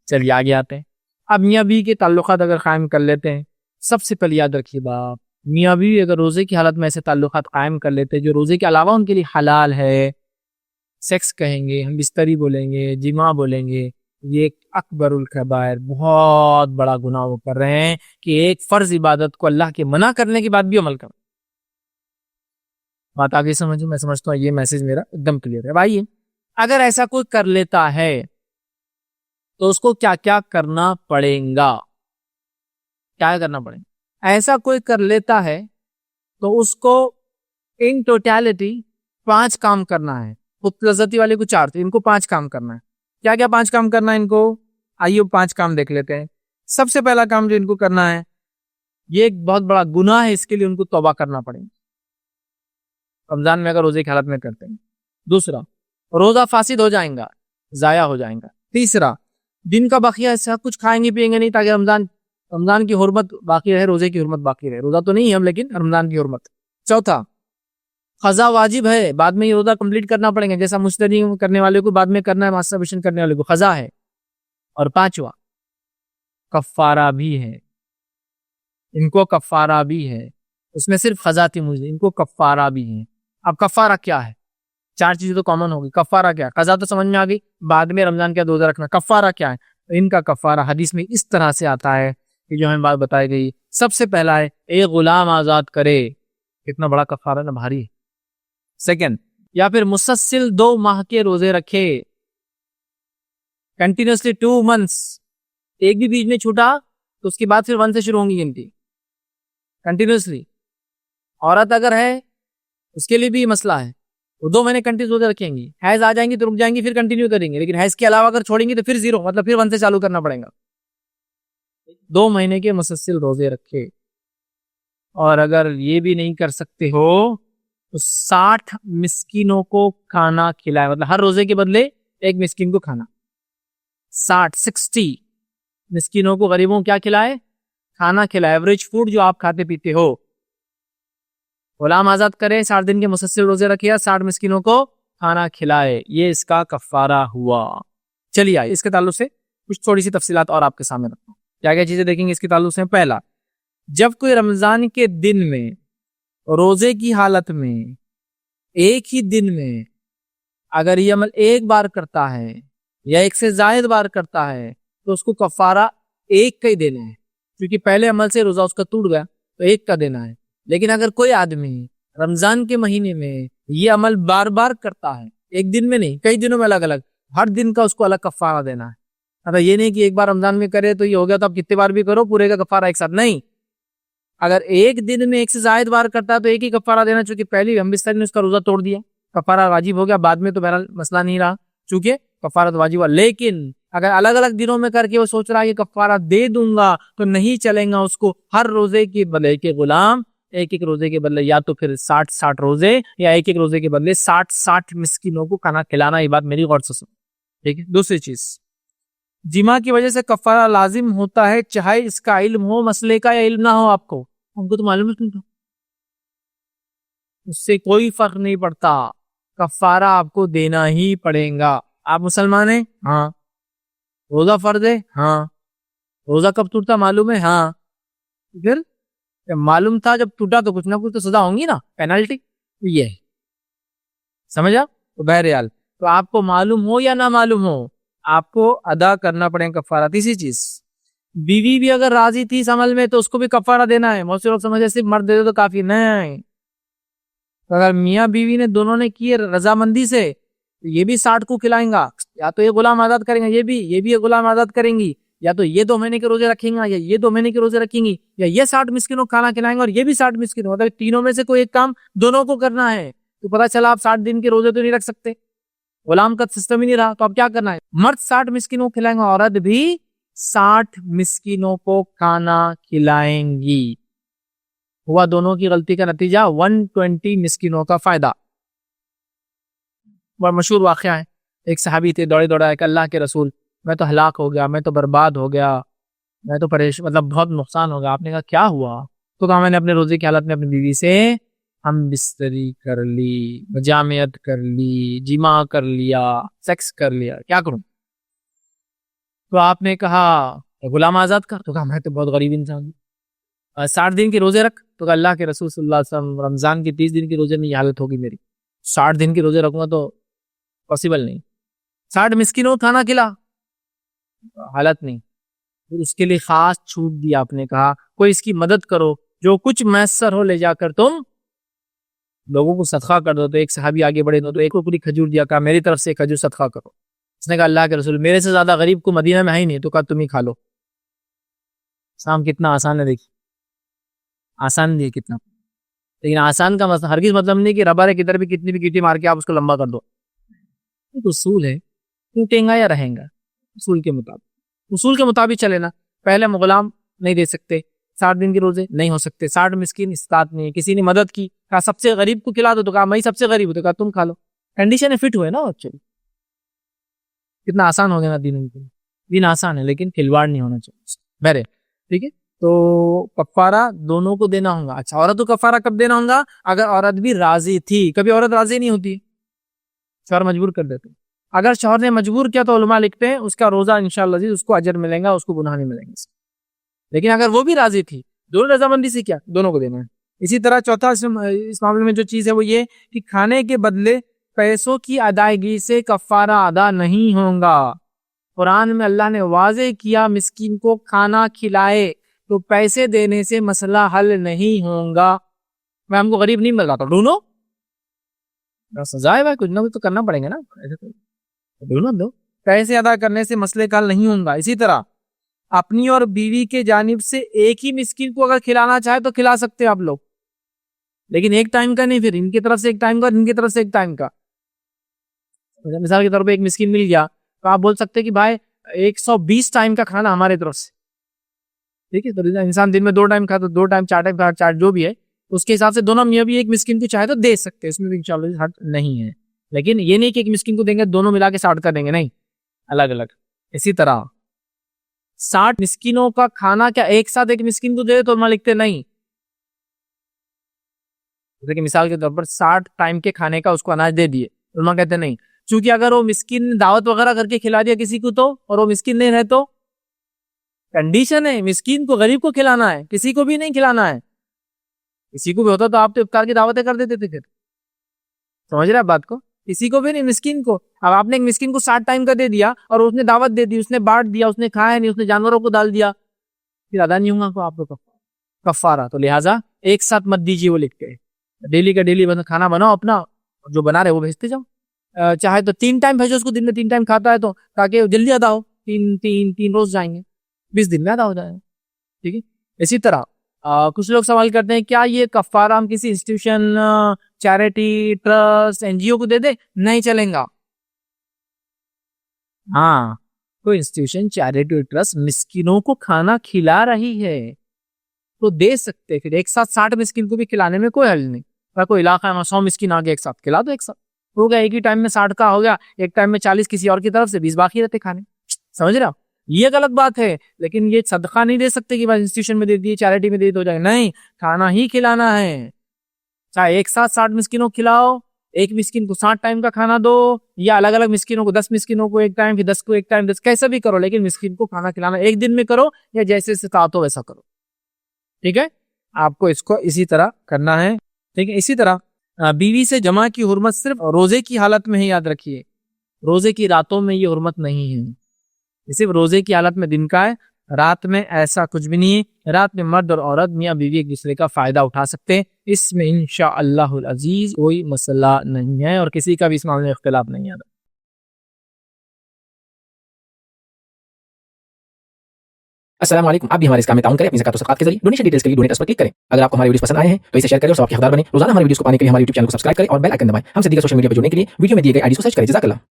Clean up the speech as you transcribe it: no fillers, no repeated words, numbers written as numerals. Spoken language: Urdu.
چلیے آگے آتے ہیں. اب میاں بیوی کے تعلقات اگر قائم کر لیتے ہیں, سب سے پہلے یاد رکھیے بات, میاں بیوی اگر روزے کی حالت میں ایسے تعلقات قائم کر لیتے جو روزے کے علاوہ ان کے لیے حلال ہے, سیکس کہیں گے, ہم بستری بولیں گے, جماع بولیں گے, یہ ایک اکبر الکبائر, بہت بڑا گناہ وہ کر رہے ہیں کہ ایک فرض عبادت کو اللہ کے منع کرنے کے بعد بھی عمل کریں. بات آگے سمجھو, میں سمجھتا ہوں یہ میسج میرا ایک دم کلیئر ہے. بھائی اگر ایسا کوئی کر لیتا ہے تو اس کو کیا کیا کرنا پڑے گا, کیا کرنا پڑے گا؟ ایسا کوئی کر لیتا ہے تو اس کو ان ٹوٹیلٹی 5 کام کرنا ہے. خود لذتی والے کو 4 تھے, ان کو 5 کام کرنا ہے. کیا کیا 5 کام کرنا ہے ان کو؟ آئیے 5 کام دیکھ لیتے ہیں. سب سے پہلا کام جو ان کو کرنا ہے, یہ ایک بہت بڑا گناہ ہے, اس کے لیے ان کو توبہ کرنا پڑے گا رمضان میں اگر روزے کی حالت میں کرتے ہیں. دوسرا, روزہ فاسد ہو جائیں گا, ضائع ہو جائیں گا. تیسرا, دن کا باقیہ ایسا کچھ کھائیں گے پیئیں گے نہیں تاکہ رمضان کی حرمت باقی رہے, روزے کی حرمت باقی رہے. روزہ تو نہیں ہے ہم, لیکن رمضان کی حرمت. چوتھا, قضا واجب ہے, بعد میں یہ روزہ کمپلیٹ کرنا پڑے گا, جیسا مستری کرنے والے کو بعد میں کرنا ہے, ماسٹربیشن کرنے والے کو قضا ہے. اور پانچواں, کفارہ بھی ہے, ان کو کفارہ بھی ہے. اس میں صرف قضا تھی مجھے, ان کو کفارہ بھی ہے. اب کفارہ کیا ہے؟ 4 چیزیں تو کامن ہوگی. کفارہ کیا ہے؟ قضا تو سمجھ میں آ گئی, بعد میں رمضان کا روزہ رکھنا. کفارہ کیا ہے؟ ان کا کفارہ حدیث میں اس طرح سے آتا ہے کہ جو ہمیں بات بتائی گئی, سب سے پہلا ہے ایک غلام آزاد کرے. کتنا بڑا کفارہ نا, بھاری ہے. سیکنڈ, یا پھر مسلسل 2 ماہ کے روزے رکھے, کنٹینیوسلی 2 months, ایک بھی بیچ میں چھوٹا تو اس کے بعد پھر 1 سے شروع ہوں گی گنتی کنٹینیوسلی. عورت اگر ہے اس کے لیے بھی مسئلہ ہے, وہ 2 مہینے کنٹینیو روزے رکھیں گی, حیض آ جائیں گی تو رک جائیں گی, پھر کنٹینیو کریں گے. لیکن حیض کے علاوہ اگر چھوڑیں گی تو پھر 0, مطلب پھر 1 سے چالو کرنا پڑے گا. 2 مہینے کے مسلسل روزے رکھے. اور اگر یہ بھی نہیں کر سکتے ہو تو 60 مسکینوں کو کھانا کھلائے, مطلب ہر روزے کے بدلے ایک مسکین کو کھانا. 60 مسکینوں کو, غریبوں کیا کھلائے؟ کھانا کھلائے. ایوریج فوڈ جو آپ کھاتے پیتے ہو. غلام آزاد کرے, 60 دن کے مسلسل روزے رکھے, 60 مسکینوں کو کھانا کھلائے. یہ اس کا کفارہ ہوا. چلیے آئے اس کے تعلق سے کچھ تھوڑی سی تفصیلات اور آپ کے سامنے رکھتا ہوں. کیا کیا چیزیں دیکھیں گے اس کے تعلق سے؟ پہلا, جب کوئی رمضان کے دن میں روزے کی حالت میں ایک ہی دن میں اگر یہ عمل ایک بار کرتا ہے یا ایک سے زائد بار کرتا ہے تو اس کو کفارہ ایک کا ہی دینا ہے, کیونکہ پہلے عمل سے روزہ اس کا ٹوٹ گیا تو ایک کا دینا ہے. لیکن اگر کوئی آدمی رمضان کے مہینے میں یہ عمل بار بار کرتا ہے, ایک دن میں نہیں, کئی دنوں میں الگ الگ, ہر دن کا اس کو الگ کفارہ دینا ہے. اگر یہ نہیں کہ ایک بار رمضان میں کرے تو یہ ہو گیا تو آپ کتنے بار بھی کرو, پورے کا کفارہ ایک ساتھ نہیں. اگر ایک دن میں ایک سے زائد بار کرتا ہے تو ایک ہی کفارہ دینا, چونکہ پہلی ہم بستر نے اس کا روزہ توڑ دیا, کفارہ واجب ہو گیا. بعد میں تو بہرحال مسئلہ نہیں رہا چونکہ کفارہ تو واجب ہوا. لیکن اگر الگ الگ دنوں میں کر کے وہ سوچ رہا ہے کہ کفارہ دے دوں گا تو نہیں چلیں گا, اس کو ہر روزے کے بدلے کے غلام, ایک ایک روزے کے بدلے یا تو پھر 60 روزے یا ایک ایک روزے کے بدلے 60 مسکینوں کو کھانا کھلانا. یہ بات میری غور سے سنو, ٹھیک ہے. دوسری چیز, جماع کی وجہ سے کفارہ لازم ہوتا ہے, چاہے اس کا علم ہو مسئلے کا یا علم نہ ہو. آپ کو, ہم کو تو معلوم ہے, اس سے کوئی فرق نہیں پڑتا, کفارہ آپ کو دینا ہی پڑے گا. آپ مسلمان ہیں؟ ہاں. روزہ فرض ہے؟ ہاں. روزہ کب ٹوٹتا معلوم ہے؟ ہاں. پھر معلوم تھا جب ٹوٹا تو کچھ نہ کچھ تو سزا ہوں گی نا, پینالٹی. یہ ہے, سمجھا؟ تو بہرحال تو آپ کو معلوم ہو یا نہ معلوم ہو, آپ کو ادا کرنا پڑے گا کفارہ. تیسری چیز, بیوی بھی اگر راضی تھی اس عمل میں تو اس کو بھی کفارہ دینا ہے. بہت سے لوگ سمجھے صرف مرد دے دو تو کافی نہیں. اگر میاں بیوی نے دونوں نے کی رضامندی سے تو یہ بھی 60 کو کھلائیں گا, یا تو یہ غلام آزاد کریں گا, یہ بھی غلام آزاد کریں گی, یا تو یہ 2 مہینے کے روزے رکھیں گا یا یہ 2 مہینے کے روزے رکھیں گی, یا یہ 60 مسکینوں کھانا کھلائیں گے اور یہ بھی 60 مسکینوں. مطلب تینوں میں سے کوئی ایک کام دونوں کو کرنا ہے. تو پتا چلا آپ 60 دن کے روزے تو نہیں رکھ سکتے, غلام کا سسٹم ہی نہیں رہا, تو اب کیا کرنا ہے؟ مرد 60 مسکینوں کو کھلائیں گے, عورت بھی 60 مسکینوں کو کھانا کھلائیں گی. ہوا دونوں کی غلطی کا نتیجہ 120 مسکینوں کا فائدہ. بڑا مشہور واقعہ ہے, ایک صحابی تھے, دوڑے دوڑا ہے کہ اللہ کے رسول میں تو ہلاک ہو گیا, میں تو برباد ہو گیا, میں تو پریشان, مطلب بہت نقصان ہو گیا. آپ نے کہا کیا ہوا؟ تو کہا میں نے اپنے روزے کی حالت میں اپنی بیوی سے ہم بستری کر لی, مجامعت کر لی, جماع کر لیا, سیکس کر لیا, کیا کروں؟ تو آپ نے کہا غلام آزاد کر، تو کہا میں تو بہت غریب انسان ہوں. 60 دن کے روزے رکھ، تو کہا اللہ کے رسول صلی اللہ علیہ وسلم رمضان کے 30 دن کے روزے میں یہ حالت ہوگی میری، 60 دن کے روزے رکھوں گا تو پاسبل نہیں. 60 مسکینوں کو کھانا کھلا، حالت نہیں. پھر اس کے لیے خاص چھوٹ دی، آپ نے کہا کوئی اس کی مدد کرو، جو کچھ میسر ہو لے جا کر تم لوگوں کو صدقہ کر دو. تو ایک صحابی آگے بڑھے تو ایک کو پوری کھجور دیا، کہا میری طرف سے کھجور صدقہ کرو. اس نے کہا اللہ کے رسول میرے سے زیادہ غریب کو مدینہ میں ہے ہی نہیں، تو کہا تم ہی کھا لو. اسلام کتنا آسان ہے، دیکھیے آسان نہیں ہے کتنا. لیکن آسان کا ہرگز مطلب نہیں کہ ربر ہے کدھر بھی کتنی بھی گیٹی مار کے آپ اس کو لمبا کر دو. ایک اصول ہے، ٹوٹے گا یا رہیں گا، اصول کے مطابق چلے نا. پہلے غلام نہیں دے سکتے، 60 دن کے روزے نہیں ہو سکتے، 60 مسکین استطاعت نہیں ہے. کسی نے مدد کی، کہا سب سے غریب کو کھلا دو، تو کہا میں سب سے غریب ہوں، تو کہا تم کھا لو. کنڈیشن فٹ ہوئے نا. ایکچولی کتنا آسان ہو گیا نا دین آسان ہے، لیکن کھلواڑ نہیں ہونا چاہیے. بہرے ٹھیک ہے. تو کفارہ دونوں کو دینا ہوگا. اچھا، عورت کو کفارہ کب دینا ہوگا؟ اگر عورت بھی راضی تھی. کبھی عورت راضی نہیں ہوتی، شوہر مجبور کر دیتے. اگر شوہر نے مجبور کیا تو علماء لکھتے ہیں اس کا روزہ انشاءاللہ اس کو اجر ملے گا، اس کو گناہ نہیں ملیں گے. لیکن اگر وہ بھی راضی تھی، دونوں رضامندی سے کیا، دونوں کو دینا ہے. اسی طرح چوتھا اس معاملے میں جو چیز ہے وہ یہ کہ کھانے کے بدلے پیسوں کی ادائیگی سے کفارہ ادا نہیں ہوگا. قرآن میں اللہ نے واضح کیا مسکین کو کھانا کھلائے تو پیسے دینے سے مسئلہ حل نہیں ہوگا. میں ہم کو غریب نہیں مل رہا تھا، ڈھونڈو سزا ہے بھائی، کچھ نہ کچھ تو کرنا پڑیں گے نا. ڈھونڈو دو، پیسے ادا کرنے سے مسئلے کا حل نہیں ہوگا. اسی طرح اپنی اور بیوی کے جانب سے ایک ہی مسکین کو اگر کھلانا چاہے تو کھلا سکتے آپ لوگ، لیکن ایک ٹائم کا نہیں. پھر ان کی طرف سے ایک ٹائم کا، ان کی طرف سے ایک ٹائم کا. مثال کے طور پہ ایک مسکین مل گیا تو آپ بول سکتے کہ بھائی 120 ٹائم کا کھانا ہمارے طرف سے. ٹھیک ہے، تو انسان دن میں 2 ٹائم کھاتا، 2 ٹائم 4 ٹائم کھاتا، 4 جو بھی ہے اس کے حساب سے دونوں میں بھی ایک مسکین کو چاہے تو دے سکتے. اس میں بھی انشاءاللہ حد نہیں ہے. لیکن یہ نہیں کہ ایک مسکین کو دیں گے دونوں ملا کے 60 کا دیں گے، نہیں، الگ الگ. اسی طرح 60 مسکینوں کا کھانا کیا ایک ساتھ ایک مسکین کو دے تو علماء لکھتے نہیں. جیسے کہ مثال کے طور پر 60 ٹائم کے کھانے کا اس کو اناج دے دیے، علماء کہتے نہیں. چونکہ اگر وہ مسکین دعوت وغیرہ کر کے کھلا دیا کسی کو تو، اور وہ مسکین نہیں رہے تو کنڈیشن ہے مسکین کو غریب کو کھلانا ہے، کسی کو بھی نہیں کھلانا ہے. کسی کو بھی ہوتا تو آپ تو افطار کی دعوتیں کر دیتے تھے. پھر سمجھ رہے آپ بات کو؟ کسی کو بھی نہیں، مسکین کو. اب آپ نے ایک مسکین کو 60 ٹائم کا دے دیا اور اس نے دعوت دے دی، اس نے بانٹ دیا، اس نے کھایا نہیں، اس نے جانوروں کو ڈال دیا، پھر ادا نہیں ہوگا کو آپ کو کفارہ. تو لہٰذا ایک ساتھ مت دیجیے. وہ لکھتے ہیں ڈیلی کا ڈیلی کھانا بناؤ اپنا، جو بنا رہے وہ بھیجتے جاؤ. چاہے تو 3 ٹائم بھیجو اس کو، دن میں 3 ٹائم کھاتا ہے تو، تاکہ جلدی ادا ہو. 3 روز جائیں گے، 20 دن میں ادا ہو جائے گا. ٹھیک ہے. اسی طرح کچھ لوگ سوال کرتے ہیں کیا یہ کفارہ ہم کسی انسٹیٹیوشن، چیریٹی، ٹرسٹ، NGO کو دے دے؟ نہیں چلیں گا. ہاں، کوئی انسٹیٹیوشن، چیریٹی، ٹرسٹ مسکینوں کو کھانا کھلا رہی ہے تو دے سکتے. پھر ایک ساتھ 60 مسکین کو بھی کھلانے میں کوئی حل نہیں. کوئی علاقہ میں 100 مسکین آگے ایک ساتھ کھلا دو، ایک ساتھ ہو گیا. ایک ہی ٹائم میں 60 کا ہو گیا، ایک ٹائم میں 40 کسی اور کی طرف سے، 20 باقی رہتے کھانے. سمجھ رہے آپ؟ یہ غلط بات ہے. لیکن یہ صدقہ نہیں دے سکتے کہ بس انسٹیٹیوشن میں دے دیے، چیریٹی میں دے دیے تو ہو جائے گا. نہیں، کھانا ہی کھلانا ہے. چاہے ایک ساتھ 60 مسکینوں کو کھلاؤ، ایک مسکین کو 60 ٹائم کا کھانا دو، یا الگ الگ مسکینوں کو 10 مسکینوں کو ایک ٹائم، پھر 10 کو ایک ٹائم، 10 کیسا بھی کرو، لیکن مسکین کو کھانا کھلانا ایک دن میں کرو یا جیسے استطاعت ہو ویسا کرو. ٹھیک ہے، آپ کو اس کو اسی طرح کرنا ہے. ٹھیک ہے. اسی طرح بیوی سے جمع کی حرمت صرف روزے کی حالت میں ہی یاد رکھیے، روزے کی راتوں میں یہ حرمت نہیں ہے. صرف روزے کی حالت میں دن کا ہے، رات میں ایسا کچھ بھی نہیں ہے. رات میں مرد اور عورت، میاں بیوی ایک دوسرے کا فائدہ اٹھا سکتے ہیں. اس میں انشاءاللہ العزیز کوئی مسئلہ نہیں ہے اور کسی کا بھی اس معاملے میں اختلاف نہیں ہے. السلام علیکم. آپ بھی ہمارے اس کام میں تعاون کریں اپنی زکات و صدقات کے ذریعے. ڈونیشن ڈیٹیلز کے لیے ڈونیٹ اس پر کلک کریں. اگر آپ کو ہمارے ویڈیوز پسند آئے ہیں تو اسے شیئر کریں اور ثواب کے حقدار بنیں. روزانہ ہمارے ویڈیوز کو پانے کے لیے ہمارے YouTube چینل کو سبسکرائب کریں اور بیل آئکن دبائیں. ہم سے دیگر سوشل میڈیا پر جڑنے کے لیے ویڈیو میں دیے گئے آئی ڈی کو سرچ کریں. جزاک اللہ.